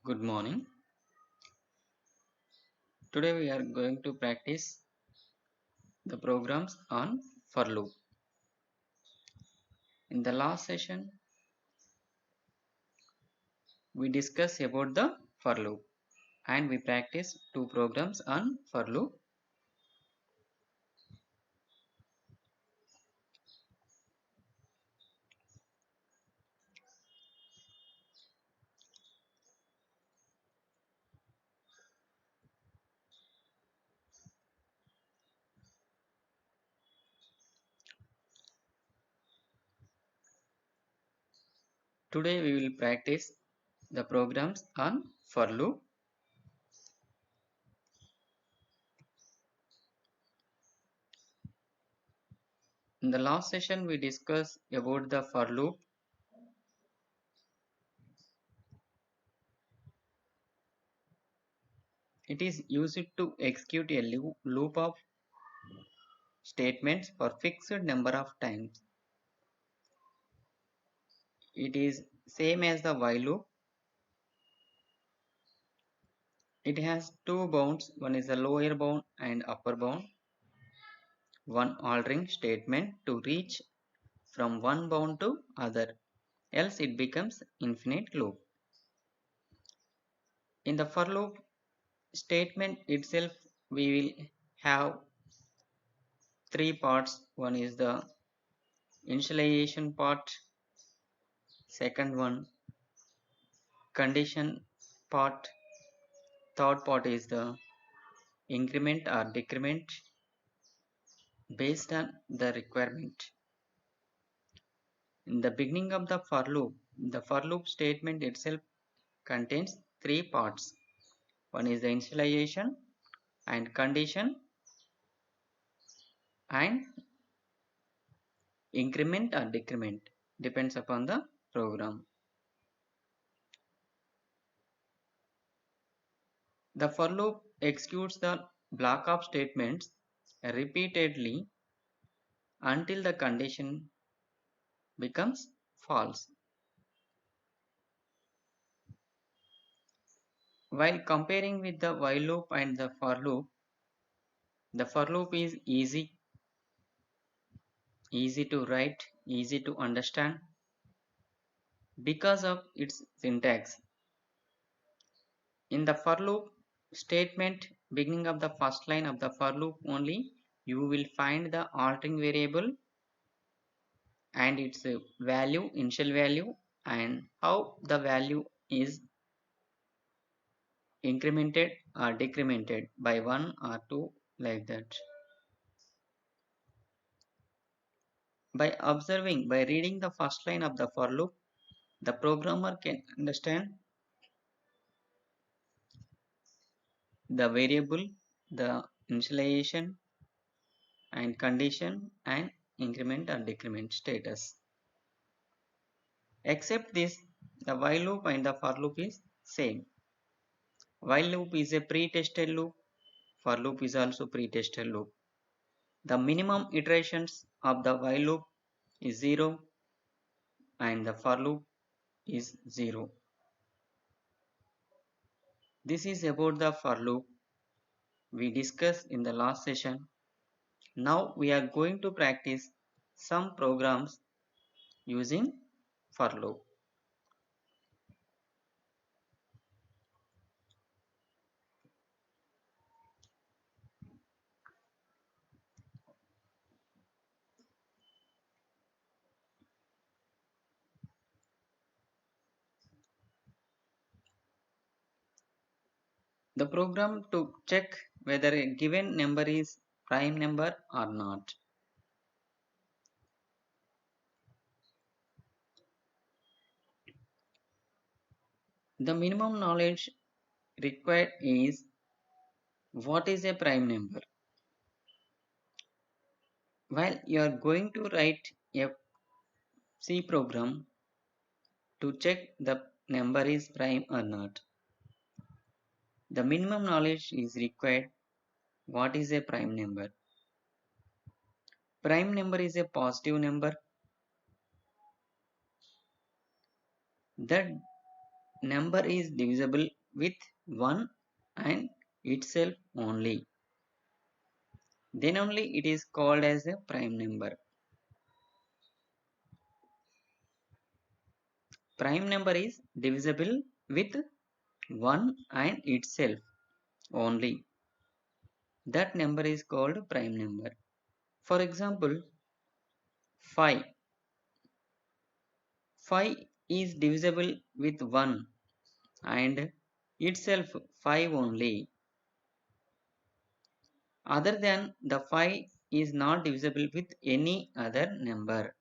Good morning. Today we are going to practice the programs on for loop. In the last session, we discussed about the for loop and we practiced two programs on for loop. Today we will practice the programs on for loop. In the last session, we discussed about the for loop. It is used to execute a loop of statements for fixed number of times. It is same as the while loop. It has two bounds, one is the lower bound and upper bound. One altering statement to reach from one bound to other, else it becomes infinite loop. In the for loop statement itself, we will have three parts. One is the initialization part, second one condition part, third part is the increment or decrement based on the requirement. In the beginning of the for loop statement itself contains three parts. One is the initialization and condition and increment or decrement depends upon the program. The for loop executes the block of statements repeatedly until the condition becomes false. While comparing with the while loop and the for loop is easy to write, easy to understand because of its syntax. In the for loop statement, beginning of the first line of the for loop only, you will find the altering variable and its value, initial value, and how the value is incremented or decremented by 1 or 2 like that. By reading the first line of the for loop, the programmer can understand the variable, the initialization and condition and increment or decrement status. Except this, the while loop and the for loop is same. While loop is a pre-tested loop, for loop is also pre-tested loop. The minimum iterations of the while loop is 0 and the for loop is 0. This is about the for loop we discussed in the last session. Now we are going to practice some programs using for loop. The program to check whether a given number is prime number or not. The minimum knowledge required is what is a prime number. While you are going to write a C program to check the number is prime or not, the minimum knowledge is required what is a prime number. Prime number is a positive number. That number is divisible with 1 and itself only, then only it is called as a prime number. Prime number is divisible with 1 and itself only. That number is called prime number. For example, 5. 5 is divisible with 1 and itself 5 only. Other than the 5 is not divisible with any other number.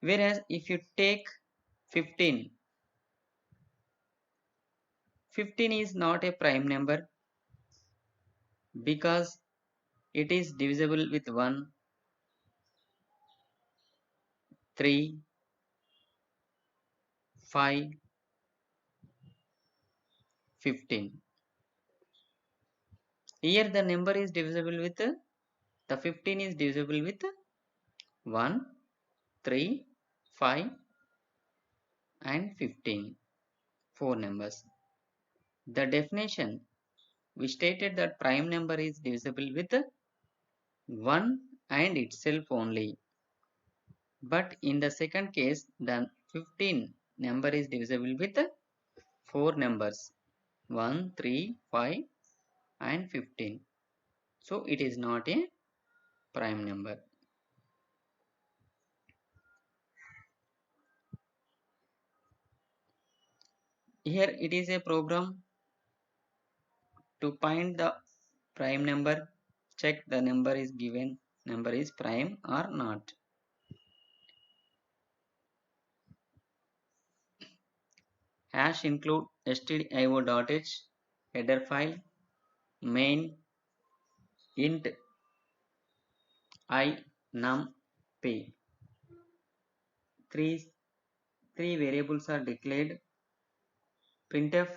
Whereas if you take 15, 15 is not a prime number because it is divisible with 1, 3, 5, 15. Here the number is divisible with the 15 is divisible with 1, 3, 5 and 15. 4 numbers. The definition, we stated that prime number is divisible with 1 and itself only. But in the second case, the 15 number is divisible with 4 numbers 1, 3, 5 and 15. So it is not a prime number. Here it is a program to find the prime number. Check the number is given, number is prime or not. Hash include stdio.h, header file, main, int I, num, p. Three variables are declared. Printf,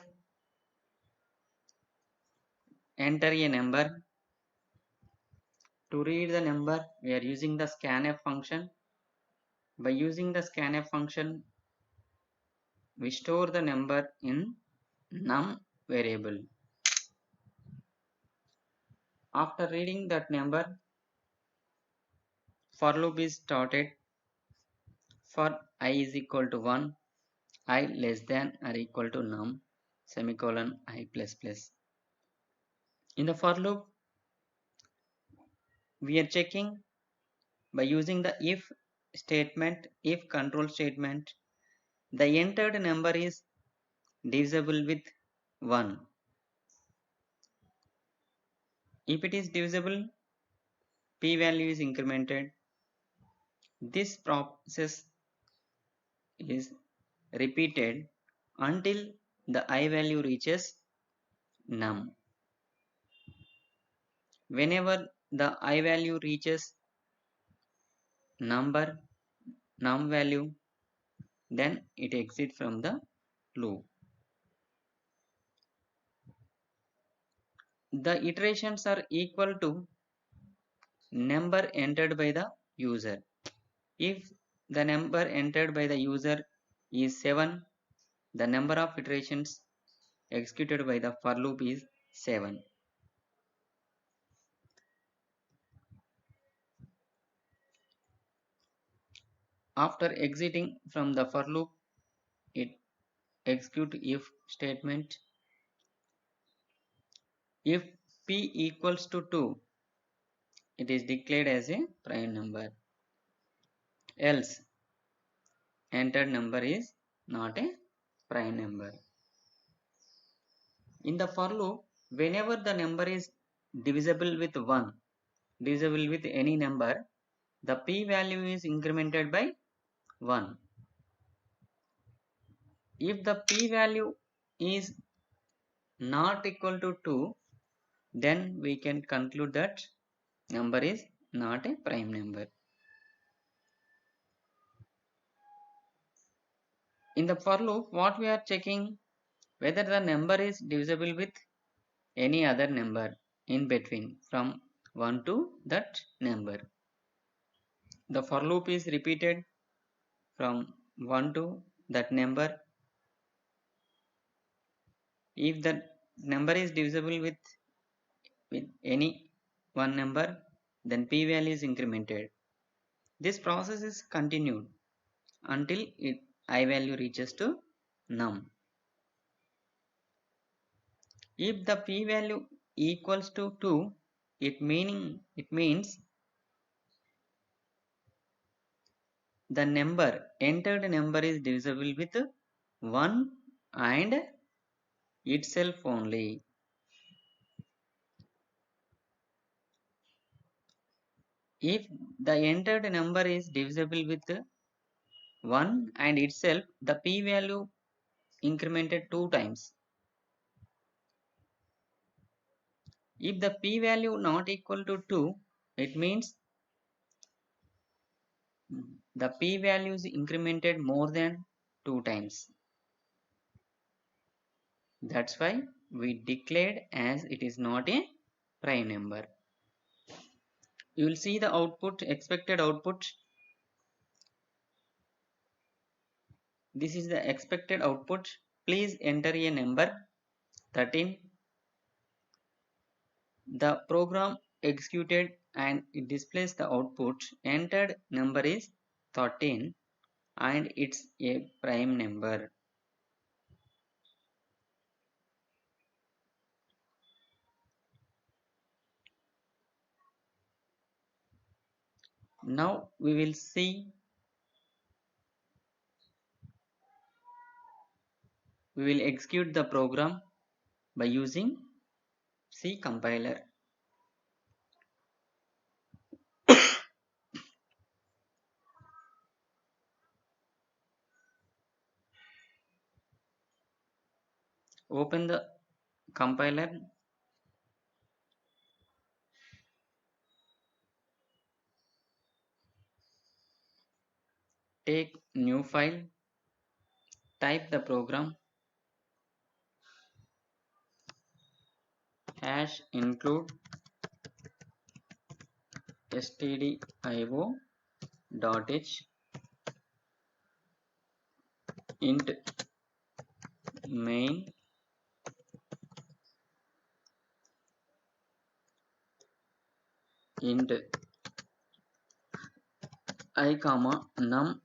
enter a number. To read the number, we are using the scanf function. By using the scanf function, we store the number in num variable. After reading that number, for loop is started. For I is equal to 1, I less than or equal to num, semicolon I plus plus. In the for loop, we are checking by using the if statement, if control statement. The entered number is divisible with 1. If it is divisible, p value is incremented. This process is repeated until the I value reaches num. Whenever the I value reaches num value, then it exits from the loop. The iterations are equal to number entered by the user. If the number entered by the user is 7, the number of iterations executed by the for loop is 7. After exiting from the for loop, it executes if statement. If p equals to 2, it is declared as a prime number. Else, entered number is not a prime number. In the for loop, whenever the number is divisible with 1, divisible with any number, the p value is incremented by 1. If the p value is not equal to 2, then we can conclude that number is not a prime number. In the for loop, what we are checking, whether the number is divisible with any other number in between from 1 to that number. The for loop is repeated from 1 to that number. If the number is divisible with any one number, then p-value is incremented. This process is continued until I value reaches to num. If the p-value equals to 2, it means the entered number is divisible with 1 and itself only. If the entered number is divisible with 1 and itself, the p-value incremented 2 times. If the p-value not equal to 2, it means the p-value is incremented more than 2 times. That's why we declared as it is not a prime number. You will see the output, expected output. This is the expected output. Please enter a number 13. The program executed and it displays the output. Entered number is 13 and it's a prime number. Now we will execute the program by using C compiler. Open the compiler. Take new file. Type the program. Hash include stdio.h int main int I comma num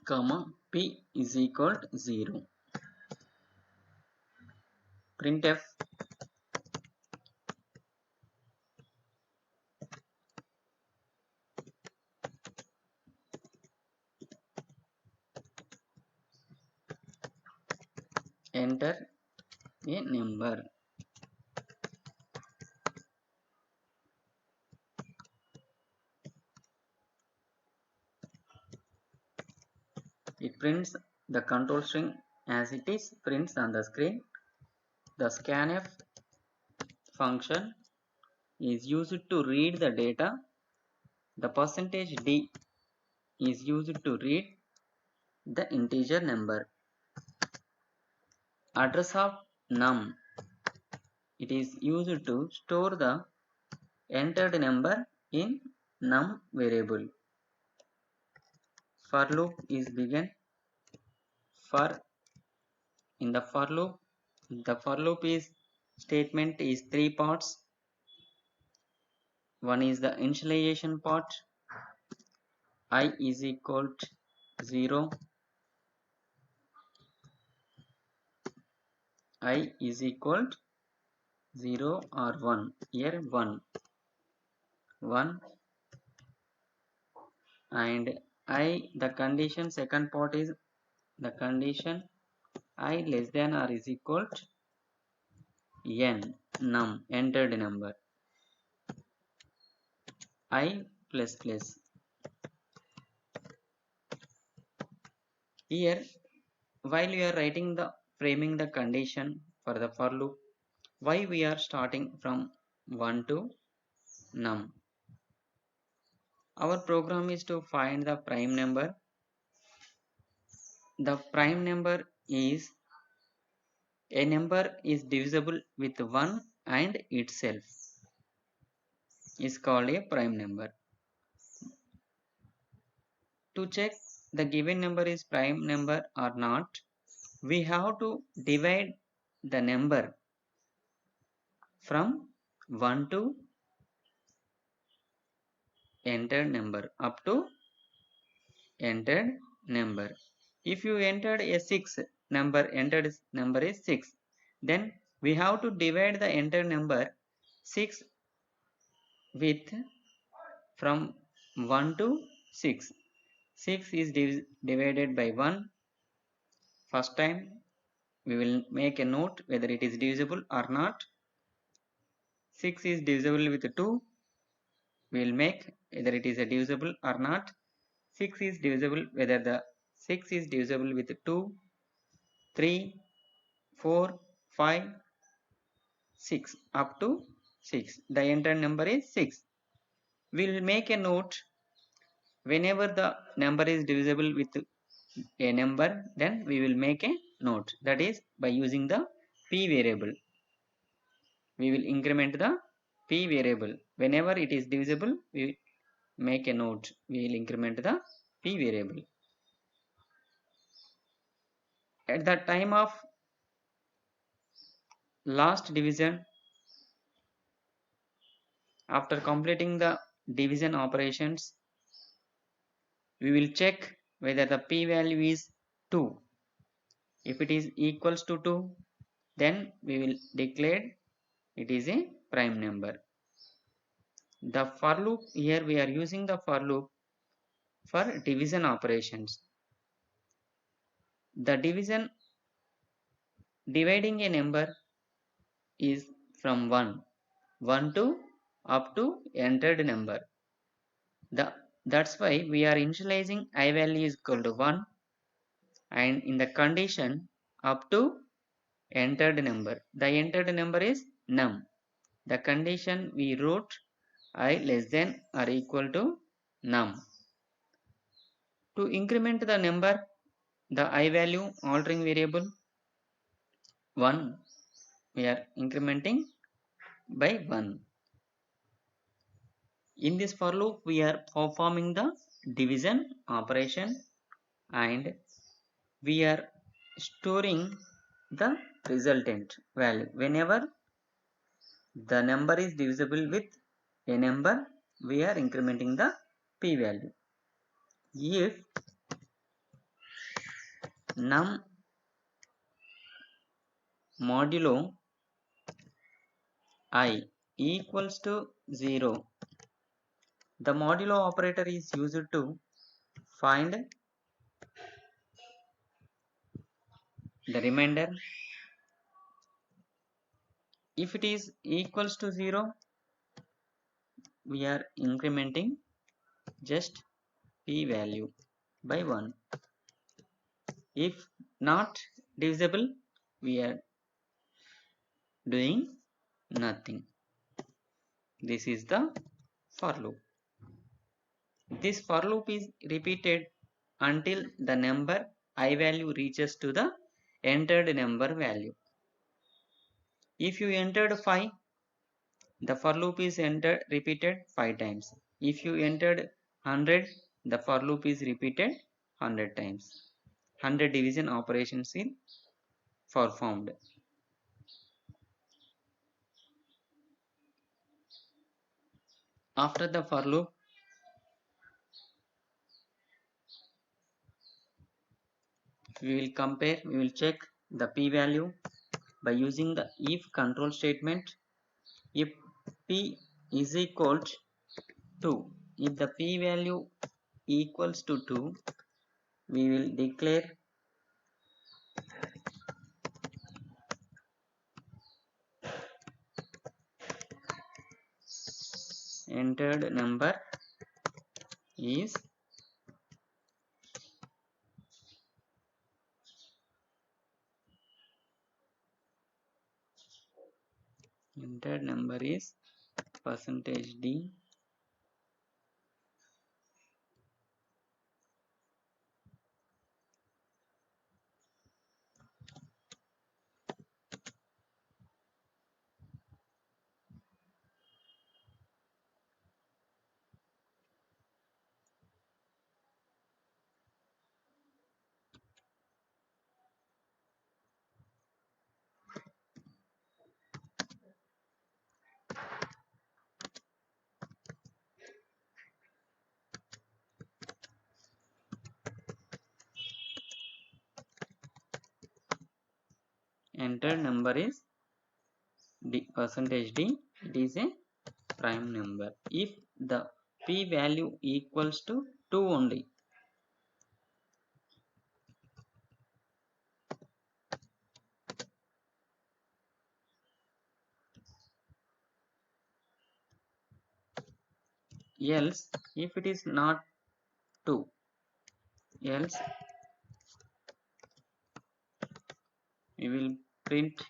comma p is equal to 0. Printf enter a number. It prints the control string as it is prints on the screen. The scanf function is used to read the data. The %d is used to read the integer number. Address of num, it is used to store the entered number in num variable. For loop is begun. In the for loop, the for loop statement is 3 parts. One is the initialization part. I is equal to 0. I is equal to 0 or 1. Here 1. And the condition, second part is the condition I less than or is equal to n num entered number I plus plus. Here while we are framing the condition for the for loop, why we are starting from 1 to num. Our program is to find the prime number. The prime number is a number is divisible with 1 and itself is called a prime number. To check the given number is prime number or not, we have to divide the number from 1 to entered number up to entered number. If you entered a 6 number, entered number is 6, then we have to divide the entered number 6 with from 1 to 6. 6 is divided by 1. First time we will make a note whether it is divisible or not. 6 is divisible with 2. We will make whether it is a divisible or not. 6 is divisible whether the 6 is divisible with 2, 3, 4, 5, 6 up to 6. The entered number is 6. We will make a note whenever the number is divisible with a number, then we will make a note, that is by using the p variable. We will increment the p variable. Whenever it is divisible, we make a note, we will increment the p variable. At the time of last division, after completing the division operations, we will check whether the p value is 2. If it is equals to 2, then we will declare it is a prime number. The for loop, here we are using the for loop for division operations. The dividing a number is from 1 to up to entered number. That's why we are initializing I value is equal to 1, and in the condition up to entered number. The entered number is num. The condition we wrote I less than or equal to num. To increment the number, the I value altering variable 1, we are incrementing by 1. In this for loop, we are performing the division operation and we are storing the resultant value. Whenever the number is divisible with a number, we are incrementing the p value. If num modulo I equals to 0, the modulo operator is used to find the remainder. If it is equals to 0, we are incrementing just p value by 1. If not divisible, we are doing nothing. This is the for loop. This for loop is repeated until the number I value reaches to the entered number value. If you entered 5, the for loop is repeated 5 times. If you entered 100, the for loop is repeated 100 times. 100 division operations is performed. After the for loop, we will check the p value by using the if control statement. If p is equal to, if the p value equals to 2, we will declare entered number is percentage d entered number is d percentage d, it is a prime number if the p value equals to 2 only. Else if it is not 2, else we will print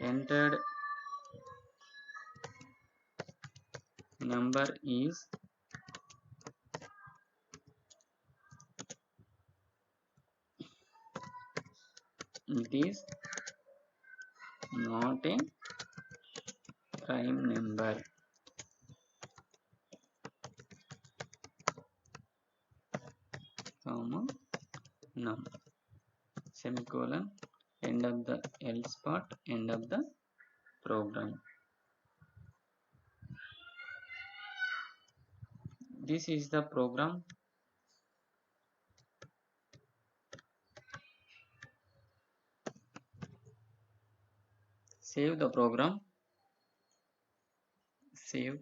entered number is it is not a prime number, comma num, semicolon, end of the else part, end of the program. This is the program. Save the program. Save.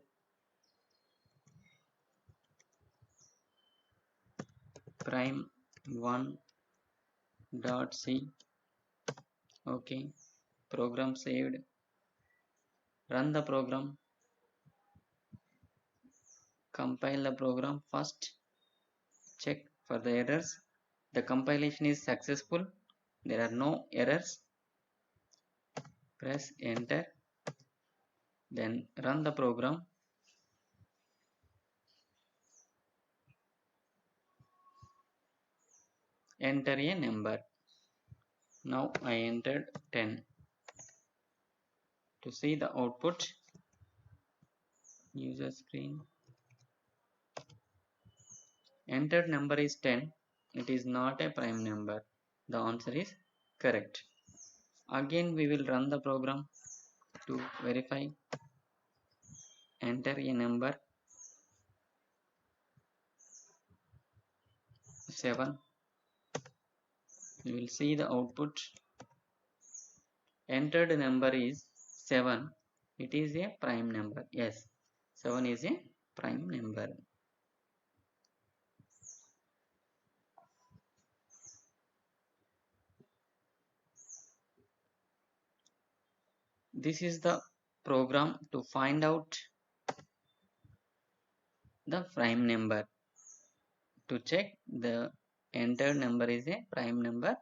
Prime 1 dot c. Okay. Program saved. Run the program. Compile the program first. Check for the errors. The compilation is successful. There are no errors. Press enter. Then run the program. Enter a number. Now I entered 10. To see the output, user screen. Entered number is 10. It is not a prime number. The answer is correct. Again we will run the program to verify. Enter a number 7. You will see the output. Entered number is 7. It is a prime number. Yes, 7 is a prime number. This is the program to find out the prime number, to check the entered number is a prime number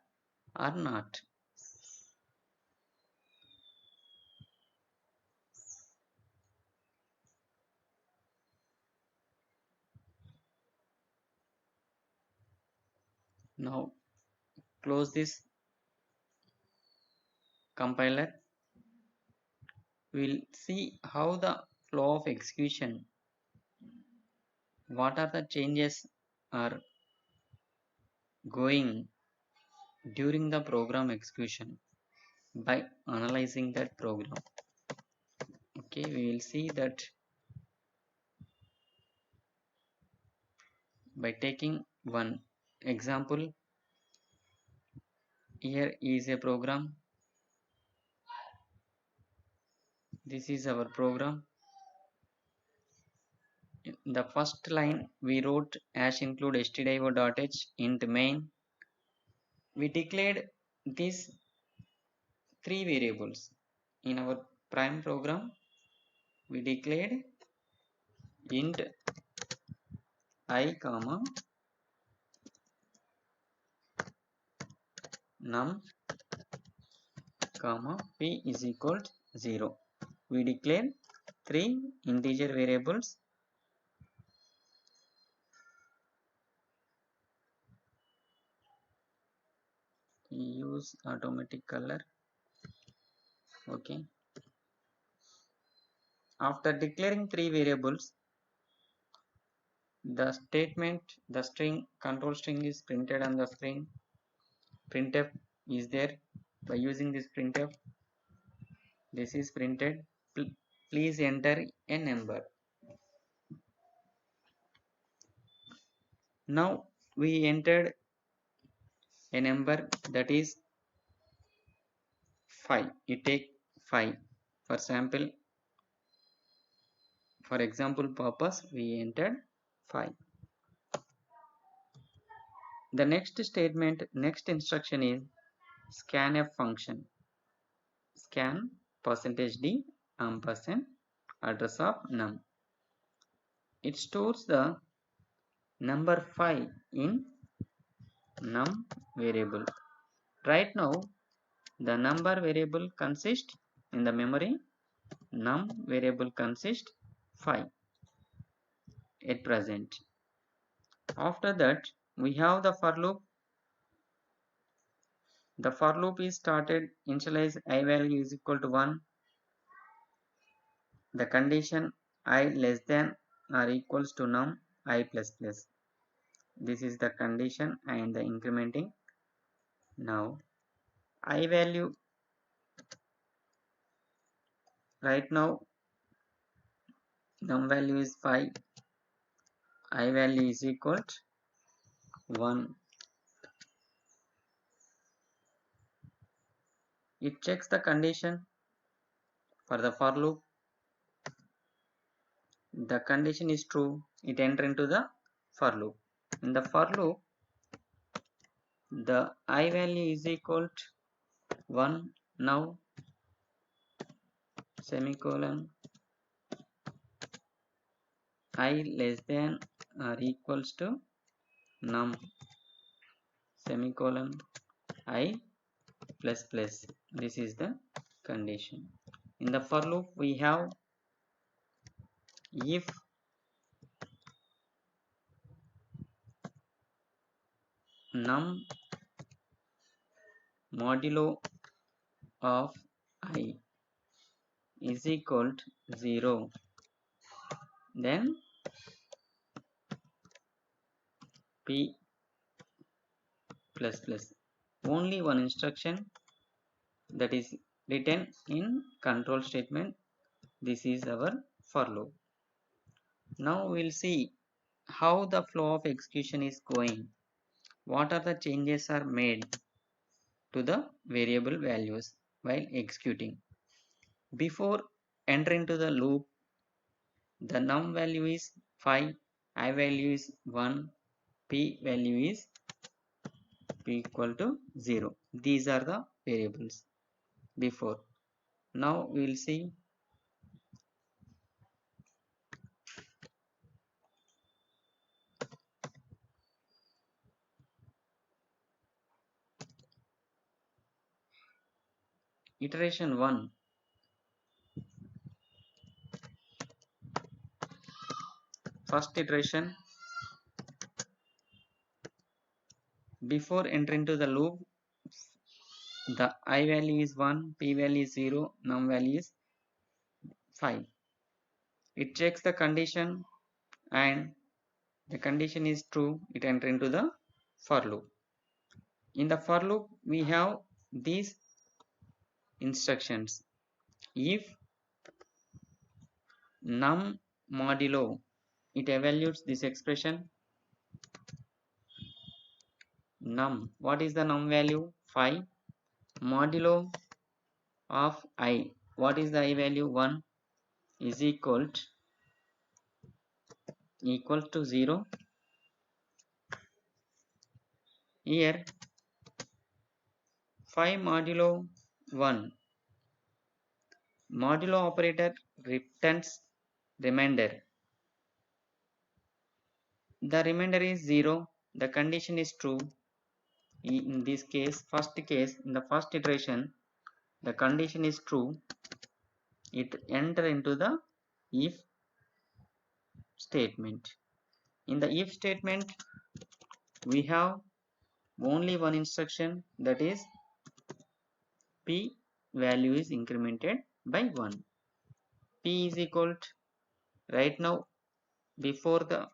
or not. Now close this compiler. We'll see how the flow of execution, what are the changes are going during the program execution by analyzing that program. Okay, we will see that by taking one example. Here is a program. This is our program. In the first line we wrote hash include stdio.h int main. We declared these three variables. In our prime program we declared int I comma num comma p is equal to 0. We declare three integer variables. Use automatic color. Okay. After declaring three variables, the statement, the string, control string is printed on the screen. Printf is there. By using this printf, this is printed. Please enter a number. Now we entered a number that is 5. You take 5 for sample, for example purpose we entered 5. The next statement, next instruction is scanf function. Scan %d ampersand address of num. It stores the number 5 in num variable. Right now the number variable consists in the memory, num variable consists 5 at present. After that we have the for loop. The for loop is started, initialize I value is equal to 1. The condition I less than or equals to num I plus plus. This is the condition and the incrementing. Now I value, right now num value is 5, I value is equal to 1. It checks the condition for the for loop. The condition is true, it enter into the for loop. In the for loop the I value is equal to 1. Now semicolon I less than or equals to num semicolon I plus plus. This is the condition. In the for loop we have if num modulo of I is equal to 0, then p plus plus. Only one instruction that is written in control statement. This is our for loop. Now we'll see how the flow of execution is going. What are the changes are made to the variable values while executing. Before entering to the loop, the num value is 5, I value is 1, p value is p equal to 0. These are the variables before. Now we will see iteration 1. First iteration, before entering to the loop, the I value is 1, p value is 0, num value is 5. It checks the condition and the condition is true, it enter into the for loop. In the for loop we have these instructions. If num modulo, it evaluates this expression num. What is the num value? 5. Modulo of I. What is the I value? 1 is equal to 0. Here 5 modulo 1. Modulo operator returns remainder. The remainder is 0. The condition is true. In this case, in the first iteration, the condition is true. It enter into the if statement. In the if statement, we have only one instruction, that is p value is incremented by 1. P is equal to, right now before the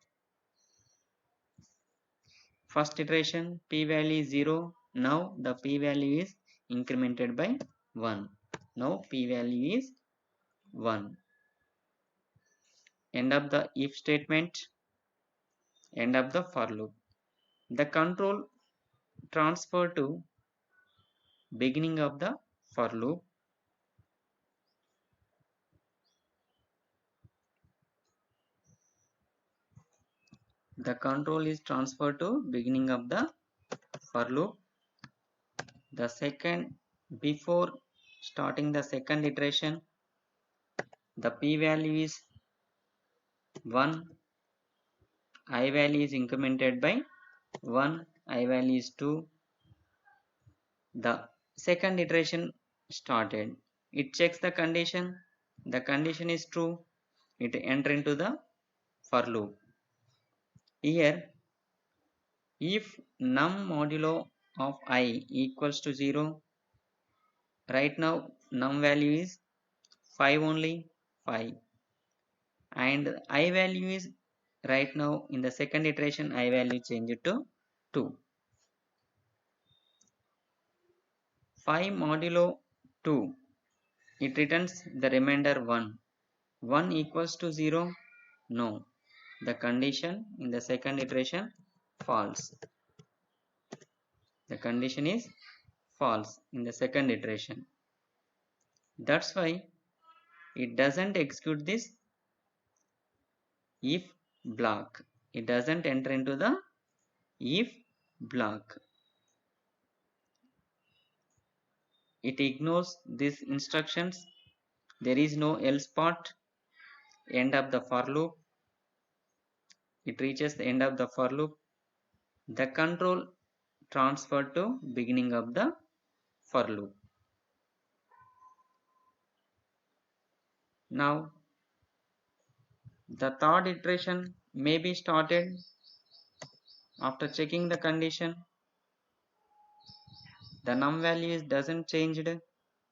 first iteration p value is 0. Now the p value is incremented by 1. Now p value is 1. End of the if statement, end of the for loop. the control transfer to beginning of the for loop. The control is transferred to beginning of the for loop. The second, before starting the second iteration, the p value is 1, I value is incremented by 1, I value is 2. The second iteration started. It checks the condition is true, it enter into the for loop. Here, if num modulo of I equals to 0, right now num value is 5 only, 5, and I value is right now in the second iteration I value changed to 2. 5 modulo 2, it returns the remainder 1. 1 equals to 0? No. The condition in the second iteration false. The condition is false in the second iteration. That's why it doesn't execute this if block. It doesn't enter into the if block. It ignores these instructions. There is no else part. End of the for loop. It reaches the end of the for loop. The control transferred to beginning of the for loop. Now the third iteration may be started after checking the condition. The num value doesn't changed,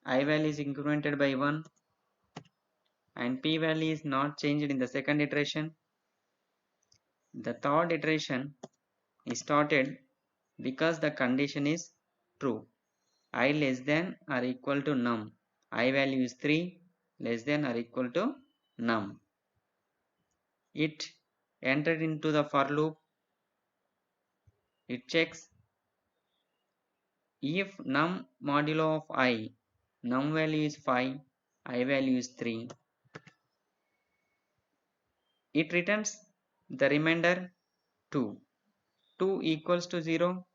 I value is incremented by 1, and p value is not changed in the second iteration. The third iteration is started because the condition is true. I less than or equal to num. I value is 3, less than or equal to num. It entered into the for loop. It checks if num modulo of I, num value is 5, I value is 3. It returns the remainder 2. 2 equals to 0?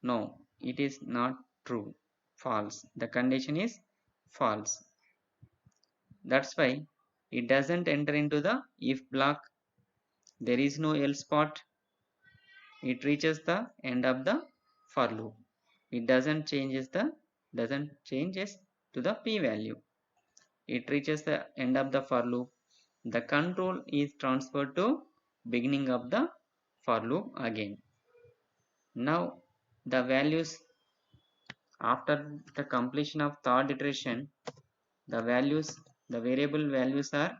No, it is not true. False. The condition is false. That's why it doesn't enter into the if block. There is no else part. It reaches the end of the for loop. It doesn't changes to the p value. It reaches the end of the for loop. The control is transferred to beginning of the for loop again. Now the values after the completion of third iteration, the variable values are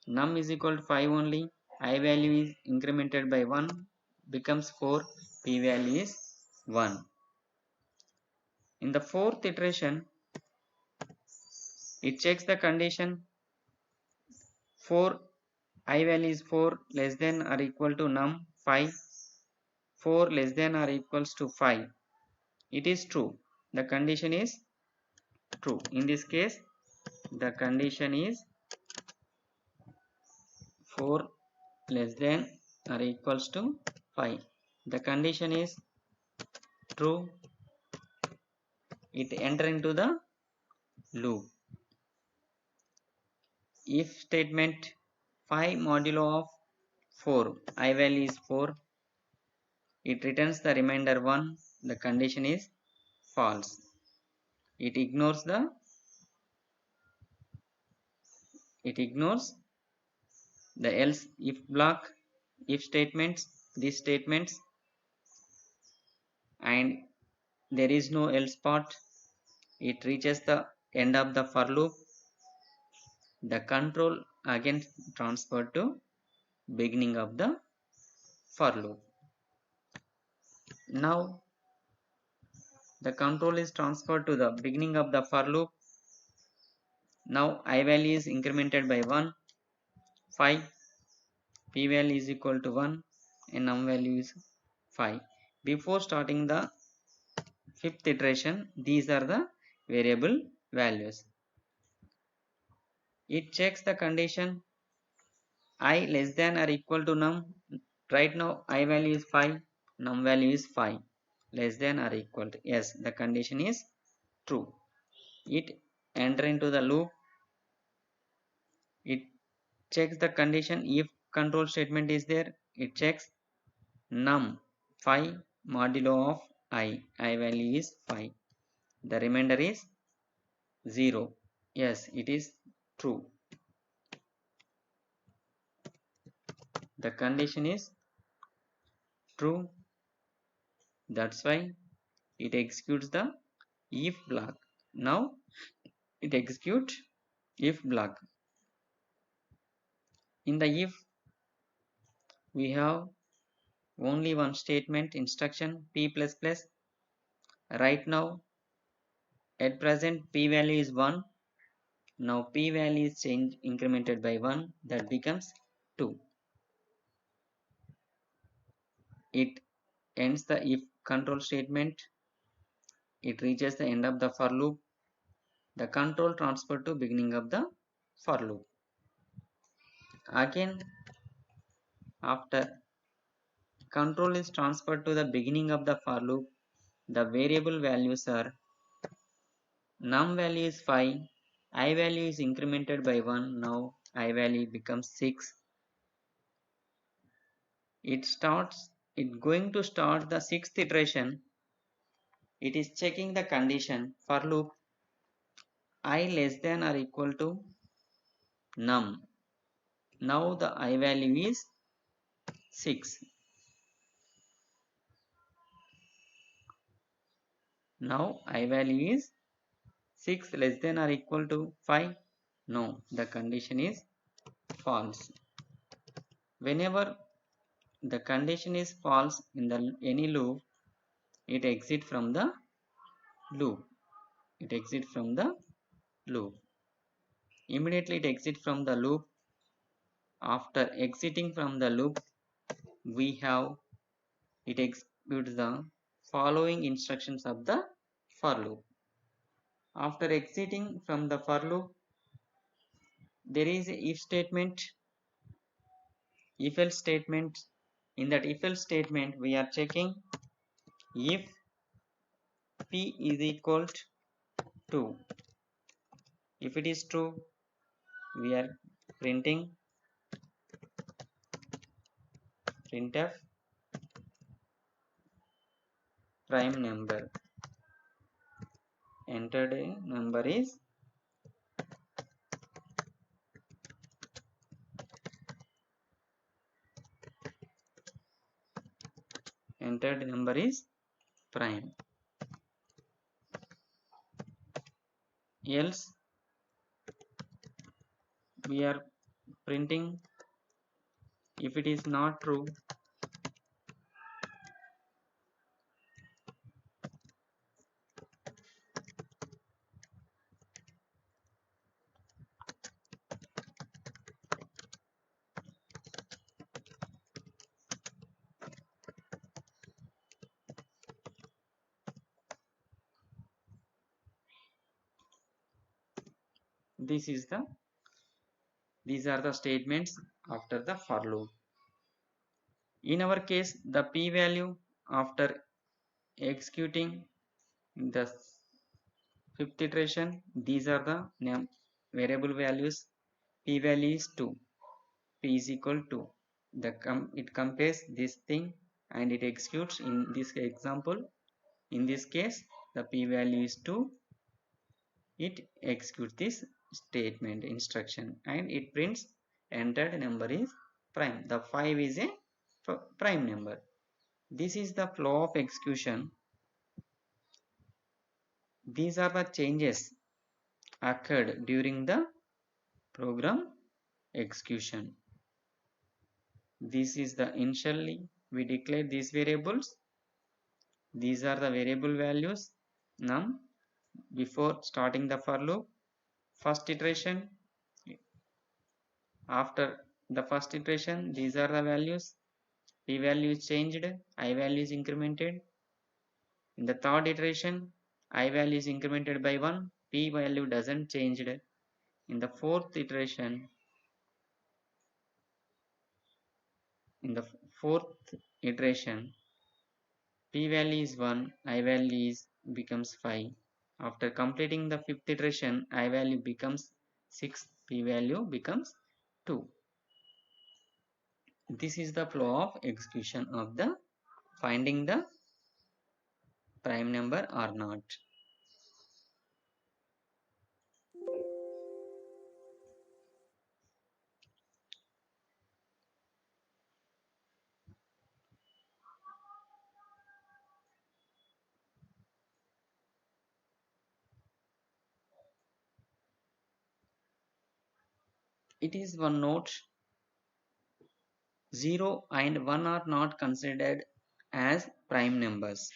num is equal to 5 only, I value is incremented by 1 becomes 4, p value is 1. In the fourth iteration, it checks the condition 4, I value is 4 less than or equal to num 5, 4 less than or equals to 5. It is true. The condition is true. In this case, the condition is 4 less than or equals to 5. The condition is true. It enter into the loop. If statement 5 modulo of 4, I value is 4. It returns the remainder 1. The condition is false. It ignores the else if block, if statements, these statements, and there is no else part. It reaches the end of the for loop. The control again transferred to beginning of the for loop. Now the control is transferred to the beginning of the for loop. Now I value is incremented by 1, 5, p value is equal to 1, and num value is 5. Before starting the fifth iteration, these are the variable values. It checks the condition I less than or equal to num. Right now I value is 5, num value is 5. Less than or equal to, yes, the condition is true. It enter into the loop. It checks the condition if control statement is there. It checks num 5 modulo of I value is 5. The remainder is 0. Yes, it is true. The condition is true. That's why it executes the if block. Now it executes if block. In the if, we have only one statement instruction p++. Right now at present p value is 1. Now p value is incremented by 1, that becomes 2. It ends the if control statement. It reaches the end of the for loop. The control transfer to beginning of the for loop. Again, after control is transferred to the beginning of the for loop, the variable values are num value is 5, I value is incremented by 1. Now I value becomes 6. It going to start the sixth iteration. It is checking the condition for loop I less than or equal to num. Now the I value is 6. Now I value is 6 less than or equal to 5. No, the condition is false. Whenever the condition is false in the any loop, it exits from the loop. It exits from the loop. Immediately it exits from the loop. After exiting from the loop, we have it executes the following instructions of the for loop. After exiting from the for loop, there is a if statement, if else statement. In that if else statement, we are checking if p is equal to. If it is true, we are printing printf prime number. Entered number is prime. Else we are printing if it is not true, these are the statements after the for loop. In our case, the p value after executing the fifth iteration, these are the variable values. P value is 2, p is equal to. It compares this thing and it executes. In this example, in this case, the p value is 2. It executes this statement instruction and it prints entered number is prime. The 5 is a prime number. This is the flow of execution. These are the changes occurred during the program execution. This is the initially we declare these variables. These are the variable values num before starting the for loop. First iteration, after the first iteration, these are the values. p value is changed, I value is incremented. In the third iteration, I value is incremented by 1, p value doesn't change. In the fourth iteration, p value is 1, I value is becomes 5. After completing the fifth iteration, I value becomes 6, p value becomes 2. This is the flow of execution of the finding the prime number or not. It is one note, 0 and 1 are not considered as prime numbers.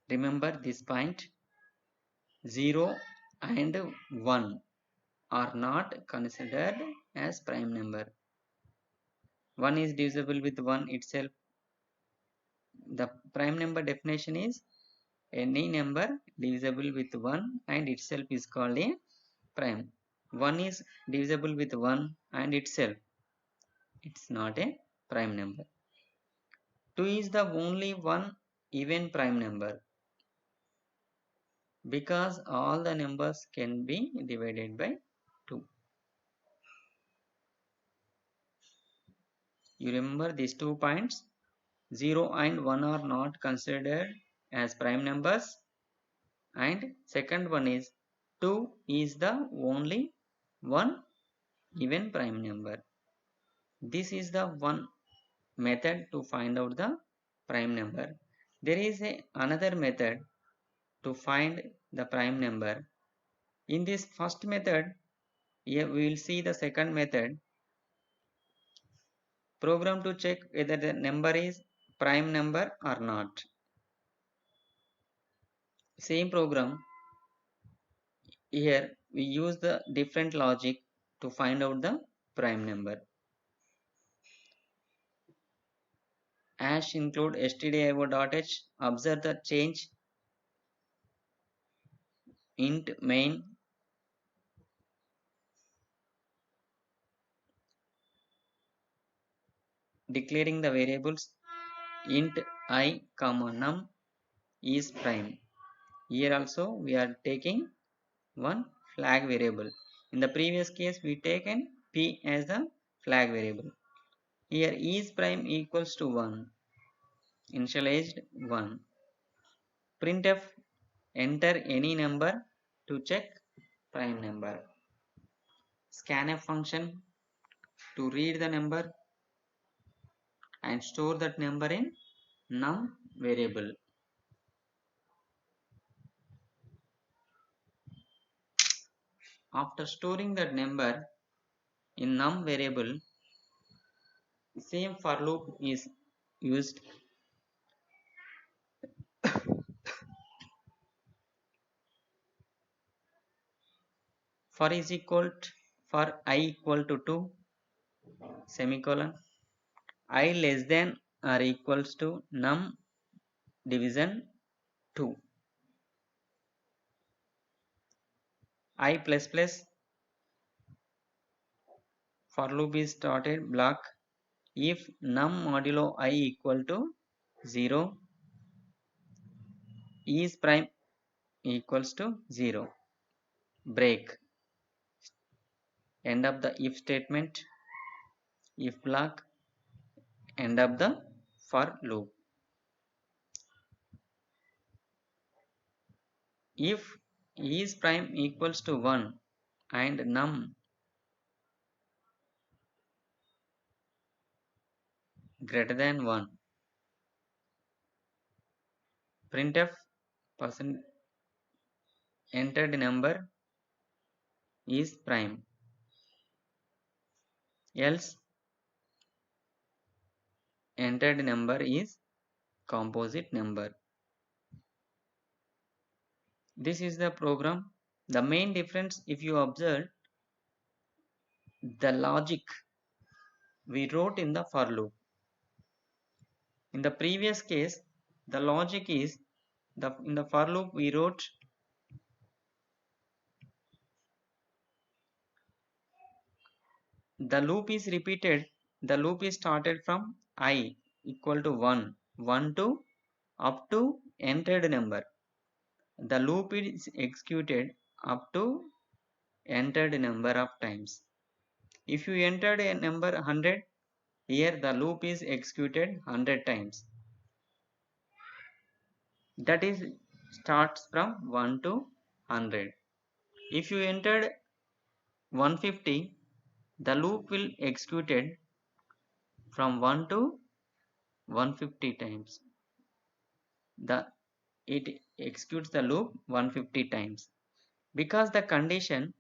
Remember this point, 0 and 1 are not considered as prime number. 1 is divisible with 1 itself. The prime number definition is any number divisible with 1 and itself is called a prime. 1 is divisible with 1 and itself, it's not a prime number. 2 is the only one even prime number because all the numbers can be divided by 2. You remember these 2 points? 0 and 1 are not considered as prime numbers, and second one is 2 is the only one even prime number. This is the one method to find out the prime number. There is another method to find the prime number. In this first method, here we will see the second method. Program to check whether the number is prime number or not. Same program, here we use the different logic to find out the prime number. Hash include stdio.h, observe the change int main declaring the variables int I comma num is prime. Here also we are taking one flag variable. In the previous case we taken p as the flag variable. Here is prime equals to 1, initialized 1. Printf enter any number to check prime number. Scanf function to read the number and store that number in num variable. After storing that number in num variable, same for loop is used. For is equal to, for I equal to 2 semicolon, I less than or equals to num division 2. I plus plus, for loop is started block if num modulo I equal to 0, is prime equals to 0. Break. End of the if statement, if block, end of the for loop. If is prime equals to 1 and num greater than 1, printf percent entered number is prime, else entered number is composite number. This is the program. The main difference, if you observe, the logic we wrote in the for loop. In the previous case, the logic is in the for loop we wrote the loop is repeated. The loop is started from I equal to 1, 1 to up to entered number. The loop is executed up to entered number of times. If you entered a number 100, here the loop is executed 100 times. That is starts from 1 to 100. If you entered 150, the loop will executed from 1 to 150 times. It executes the loop 150 times. Because the condition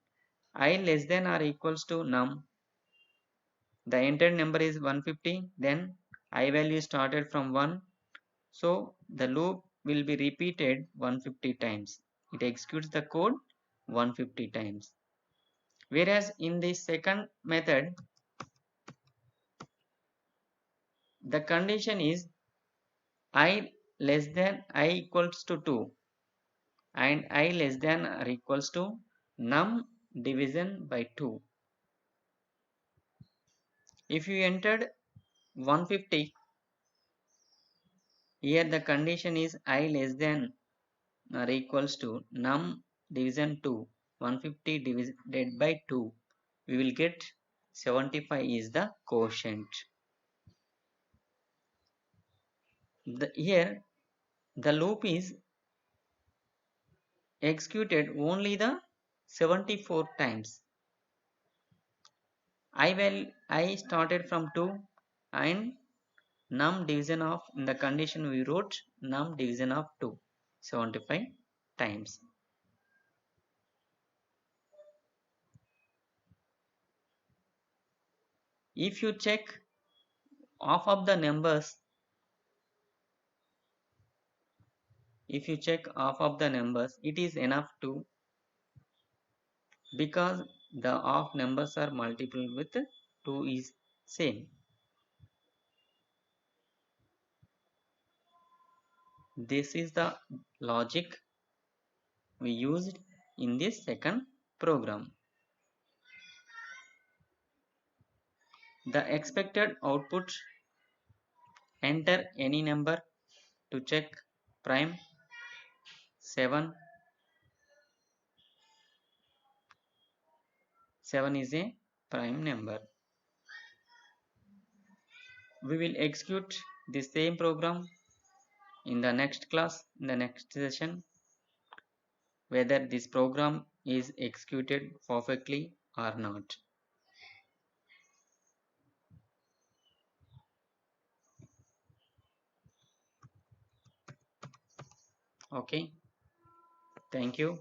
I less than or equals to num, the entered number is 150, then I value started from 1. So the loop will be repeated 150 times. It executes the code 150 times. Whereas in the second method, the condition is I less than I equals to 2 and I less than or equals to num division by 2. If you entered 150, here the condition is I less than or equals to num division 2, 150 divided by 2. We will get 75 is the quotient. Here the loop is executed only the 74 times. I started from 2 and num division of, in the condition we wrote num division of 2, 75 times. If you check half of the numbers, it is enough to, because the half numbers are multiple with 2 is same. This is the logic we used in this second program. The expected output, enter any number to check prime. 7 is a prime number. We will execute the same program in the next class, in the next session, whether this program is executed perfectly or not. Okay, thank you.